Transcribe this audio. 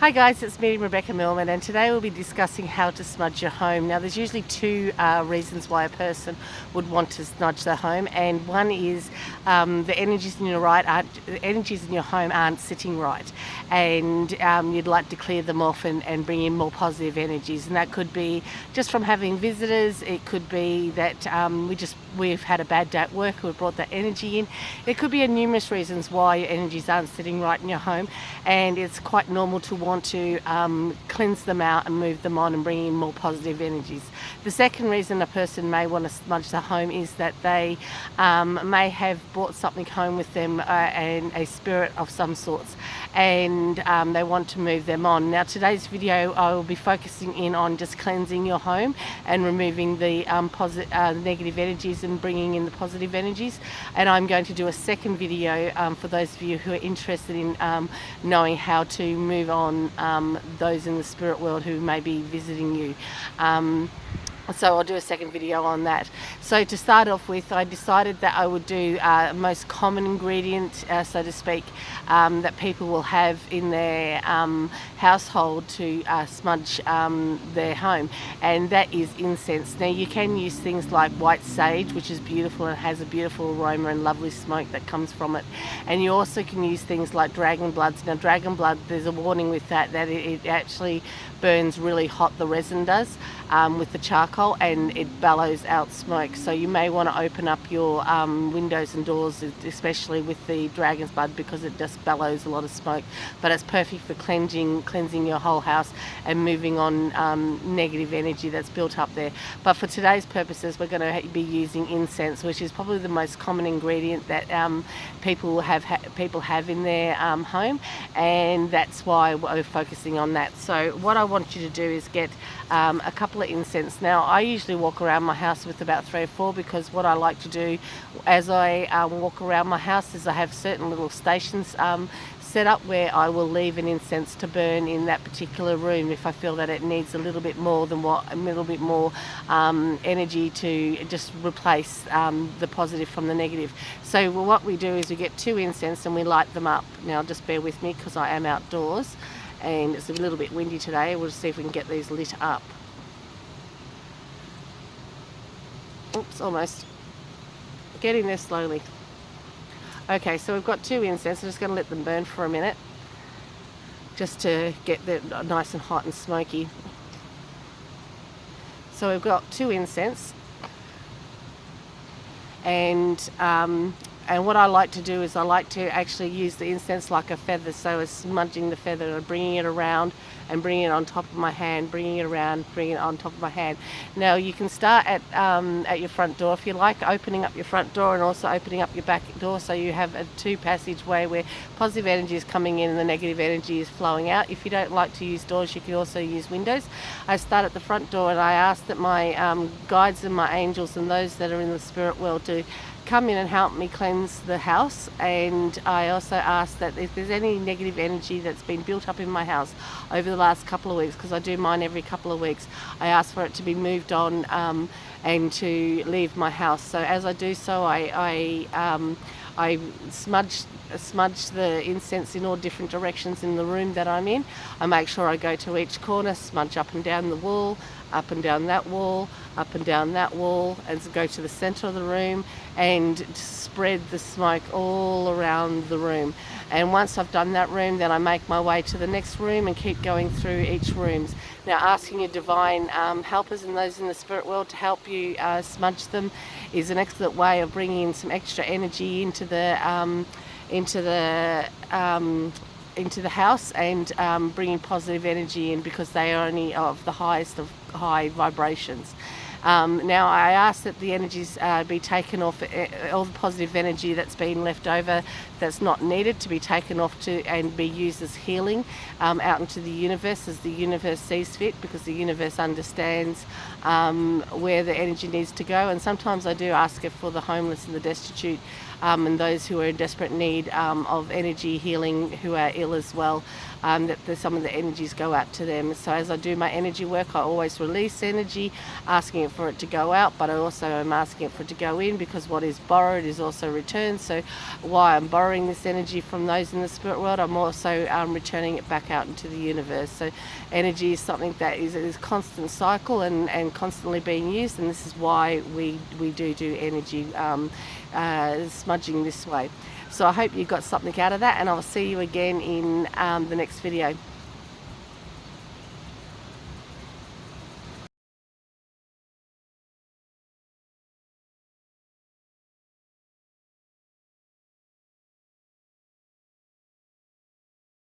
Hi guys, it's me, Rebecca Millman, and today we'll be discussing how to smudge your home. Now there's usually two reasons why a person would want to smudge their home, and one is the energies in your home aren't sitting right, and you'd like to clear them off and bring in more positive energies. And that could be just from having visitors. It could be that we've had a bad day at work, we've brought that energy in. It could be numerous reasons why your energies aren't sitting right in your home, and it's quite normal to want to cleanse them out and move them on and bring in more positive energies. The second reason a person may want to smudge their home is that they may have brought something home with them, and a spirit of some sorts, and they want to move them on. Now today's video I will be focusing in on just cleansing your home and removing the negative energies and bringing in the positive energies, and I'm going to do a second video for those of you who are interested in knowing how to move on those in the spirit world who may be visiting you. So I'll do a second video on that. So to start off with, I decided that I would do most common ingredient, so to speak, that people will have in their household to smudge their home, and that is incense. Now you can use things like white sage, which is beautiful and has a beautiful aroma and lovely smoke that comes from it, and you also can use things like dragon bloods. Now dragon blood, there's a warning with that it actually burns really hot, the resin does, with the charcoal, and it bellows out smoke. So you may want to open up your windows and doors, especially with the dragon's blood, because it just bellows a lot of smoke. But it's perfect for cleansing your whole house and moving on negative energy that's built up there. But for today's purposes, we're going to be using incense, which is probably the most common ingredient that people have in their home, and that's why we're focusing on that. So what I want you to do is get a couple of incense. Now I usually walk around my house with about 3 or 4, because what I like to do as I walk around my house is I have certain little stations set up where I will leave an incense to burn in that particular room if I feel that it needs a little bit more energy to just replace the positive from the negative. So what we do is we get 2 incense and we light them up. Now just bear with me because I am outdoors and it's a little bit windy today. We'll see if we can get these lit up. Oops, almost. Getting there slowly. Okay, so we've got 2 incense. I'm just going to let them burn for a minute, just to get them nice and hot and smoky. So we've got 2 incense, and what I like to do is I like to actually use the incense like a feather, so it's smudging the feather and bringing it around and bringing it on top of my hand, bringing it around, bringing it on top of my hand. Now you can start at your front door if you like, opening up your front door and also opening up your back door, so you have a 2 passageway where positive energy is coming in and the negative energy is flowing out. If you don't like to use doors, you can also use windows. I start at the front door and I ask that my guides and my angels and those that are in the spirit world to come in and help me cleanse the house. And I also ask that if there's any negative energy that's been built up in my house over the last couple of weeks, because I do mine every couple of weeks, I ask for it to be moved on and to leave my house. So as I do so, I smudge the incense in all different directions in the room that I'm in. I make sure I go to each corner, smudge up and down the wall, up and down that wall, up and down that wall, and go to the center of the room and spread the smoke all around the room. And once I've done that room, then I make my way to the next room and keep going through each rooms. Now asking your divine helpers and those in the spirit world to help you smudge them is an excellent way of bringing in some extra energy into the house and bringing positive energy in, because they are only of the highest of high vibrations. Now I ask that the energies be taken off, all the positive energy that's been left over that's not needed to be taken off and be used as healing out into the universe as the universe sees fit, because the universe understands where the energy needs to go. And sometimes I do ask it for the homeless and the destitute and those who are in desperate need of energy healing, who are ill as well, some of the energies go out to them. So as I do my energy work, I always release energy, asking for it to go out, but I also am asking for it to go in, because what is borrowed is also returned. So while I'm borrowing this energy from those in the spirit world, I'm also returning it back out into the universe. So energy is something that is a constant cycle and constantly being used, and this is why we do energy smudging this way. So I hope you got something out of that, and I'll see you again in the next video.